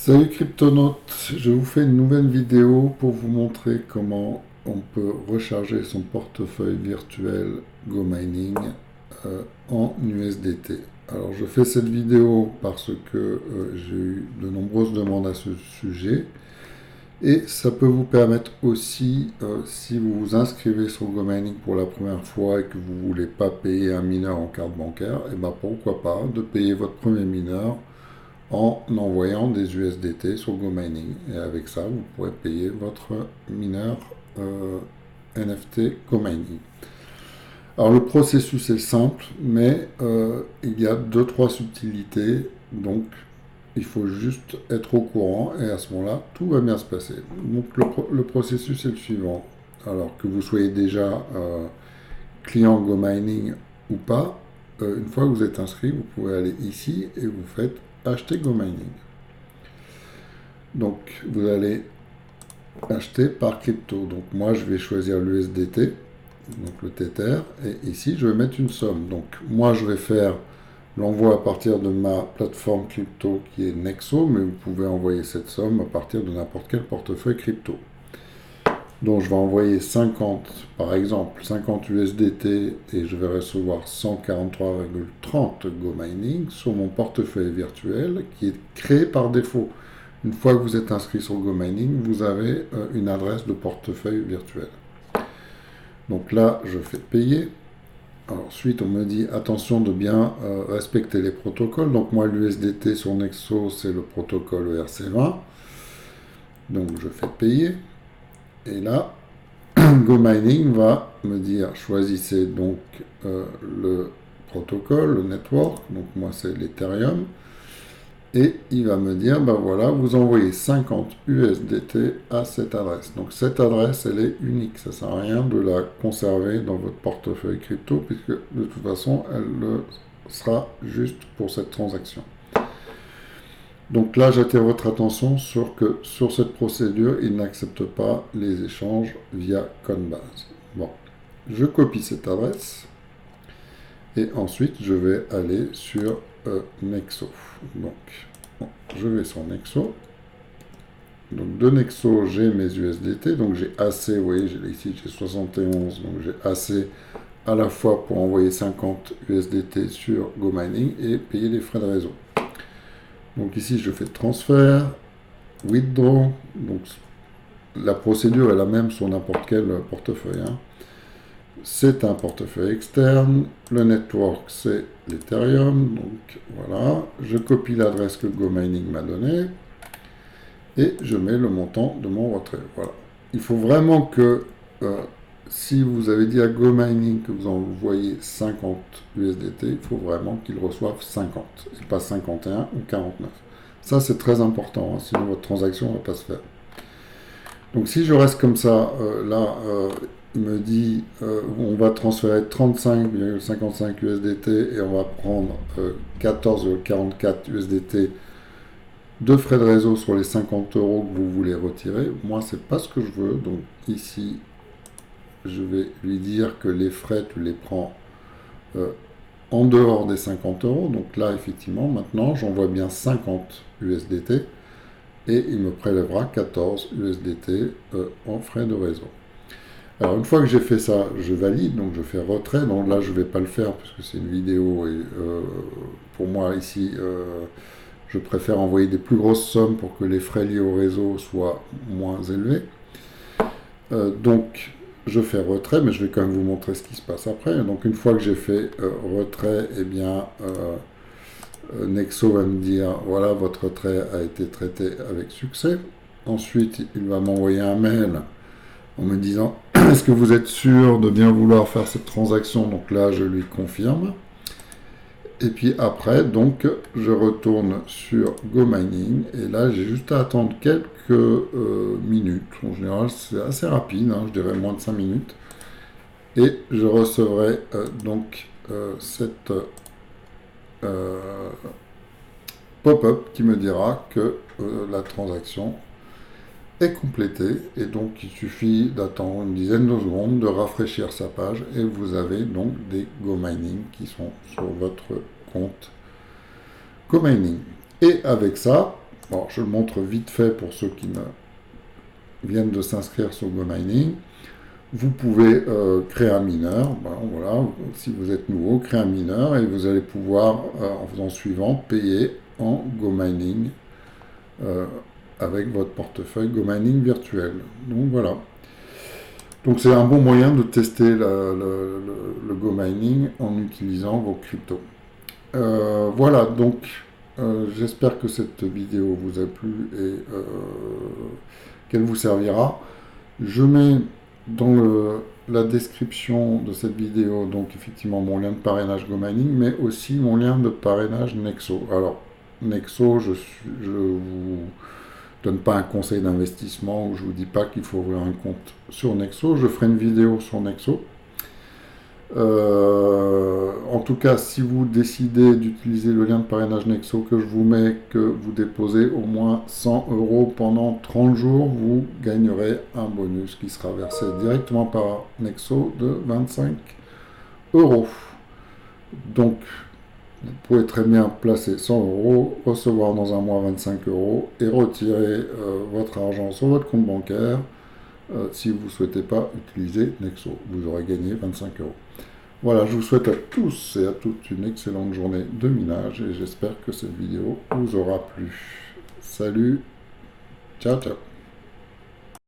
Salut cryptonautes, je vous fais une nouvelle vidéo pour vous montrer comment on peut recharger son portefeuille virtuel GoMining en USDT. Alors je fais cette vidéo parce que j'ai eu de nombreuses demandes à ce sujet et ça peut vous permettre aussi, si vous vous inscrivez sur GoMining pour la première fois et que vous ne voulez pas payer un mineur en carte bancaire, et ben pourquoi pas de payer votre premier mineur en envoyant des USDT sur GoMining. Et avec ça, vous pourrez payer votre mineur NFT GoMining. Alors le processus est simple, mais il y a 2-3 subtilités, donc il faut juste être au courant et à ce moment-là, tout va bien se passer. Donc le processus est le suivant. Alors que vous soyez déjà client GoMining ou pas, une fois que vous êtes inscrit, vous pouvez aller ici et vous faites acheter GoMining. Donc vous allez acheter par crypto. Donc moi je vais choisir l'USDT, donc le Tether, et ici je vais mettre une somme. Donc moi je vais faire l'envoi à partir de ma plateforme crypto qui est Nexo, mais vous pouvez envoyer cette somme à partir de n'importe quel portefeuille crypto. Donc je vais envoyer 50, par exemple, 50 USDT et je vais recevoir 143,30 GoMining sur mon portefeuille virtuel qui est créé par défaut. Une fois que vous êtes inscrit sur GoMining, vous avez une adresse de portefeuille virtuel. Donc là, je fais payer. Alors, ensuite, on me dit attention de bien respecter les protocoles. Donc moi, l'USDT sur Nexo, c'est le protocole ERC20. Donc je fais payer. Et là, GoMining va me dire choisissez donc le protocole, le network, donc moi c'est l'Ethereum, et il va me dire ben voilà, vous envoyez 50 USDT à cette adresse. Donc cette adresse elle est unique, ça ne sert à rien de la conserver dans votre portefeuille crypto, puisque de toute façon elle sera juste pour cette transaction. Donc là, j'attire votre attention sur que sur cette procédure, il n'accepte pas les échanges via Coinbase. Bon, je copie cette adresse et ensuite je vais aller sur Nexo. Donc, bon, je vais sur Nexo. Donc de Nexo, j'ai mes USDT, donc j'ai assez, vous voyez, ici j'ai 71, donc j'ai assez à la fois pour envoyer 50 USDT sur GoMining et payer les frais de réseau. Donc ici, je fais transfert, withdraw. Donc la procédure est la même sur n'importe quel portefeuille. Hein. C'est un portefeuille externe. Le network, c'est l'Ethereum. Donc voilà, je copie l'adresse que GoMining m'a donnée et je mets le montant de mon retrait. Voilà. Il faut vraiment que si vous avez dit à GoMining que vous envoyez 50 USDT, il faut vraiment qu'il reçoive 50, et pas 51 ou 49. Ça, c'est très important, hein, sinon votre transaction ne va pas se faire. Donc si je reste comme ça, il me dit on va transférer 35,55 USDT et on va prendre 14,44 USDT de frais de réseau sur les 50 euros que vous voulez retirer. Moi, c'est pas ce que je veux. Donc ici, je vais lui dire que les frais, tu les prends en dehors des 50 euros. Donc là, effectivement, maintenant, j'envoie bien 50 USDT et il me prélèvera 14 USDT en frais de réseau. Alors, une fois que j'ai fait ça, je valide, donc je fais retrait. Donc là, je ne vais pas le faire parce que c'est une vidéo et pour moi, ici, je préfère envoyer des plus grosses sommes pour que les frais liés au réseau soient moins élevés. Donc, je fais retrait, mais je vais quand même vous montrer ce qui se passe après. Donc une fois que j'ai fait retrait, eh bien Nexo va me dire voilà, votre retrait a été traité avec succès. Ensuite, il va m'envoyer un mail en me disant est-ce que vous êtes sûr de bien vouloir faire cette transaction? Donc là, je lui confirme. Et puis après, donc, je retourne sur GoMining et là, j'ai juste à attendre quelques minutes. En général, c'est assez rapide, hein, je dirais moins de 5 minutes. Et je recevrai donc cette pop-up qui me dira que la transaction est complétée. Et donc, il suffit d'attendre une dizaine de secondes, de rafraîchir sa page et vous avez donc des GoMining qui sont sur votre compte GoMining. Et avec ça, Bon, je le montre vite fait pour ceux qui viennent de s'inscrire sur GoMining. Vous pouvez créer un mineur. Ben, voilà, si vous êtes nouveau, créer un mineur et vous allez pouvoir, en faisant suivant, payer en GoMining avec votre portefeuille GoMining virtuel. Donc voilà. Donc c'est un bon moyen de tester le GoMining en utilisant vos cryptos. Voilà, donc j'espère que cette vidéo vous a plu et qu'elle vous servira. Je mets dans la description de cette vidéo, donc effectivement mon lien de parrainage GoMining, mais aussi mon lien de parrainage Nexo. Alors, Nexo, je vous donne pas un conseil d'investissement, ou je vous dis pas qu'il faut ouvrir un compte sur Nexo. Je ferai une vidéo sur Nexo. En tout cas, si vous décidez d'utiliser le lien de parrainage Nexo que je vous mets, que vous déposez au moins 100 € pendant 30 jours, vous gagnerez un bonus qui sera versé directement par Nexo de 25 €. Donc, vous pouvez très bien placer 100 €, recevoir dans un mois 25 € et retirer votre argent sur votre compte bancaire si vous ne souhaitez pas utiliser Nexo. Vous aurez gagné 25 €. Voilà, je vous souhaite à tous et à toutes une excellente journée de minage et j'espère que cette vidéo vous aura plu. Salut, ciao ciao.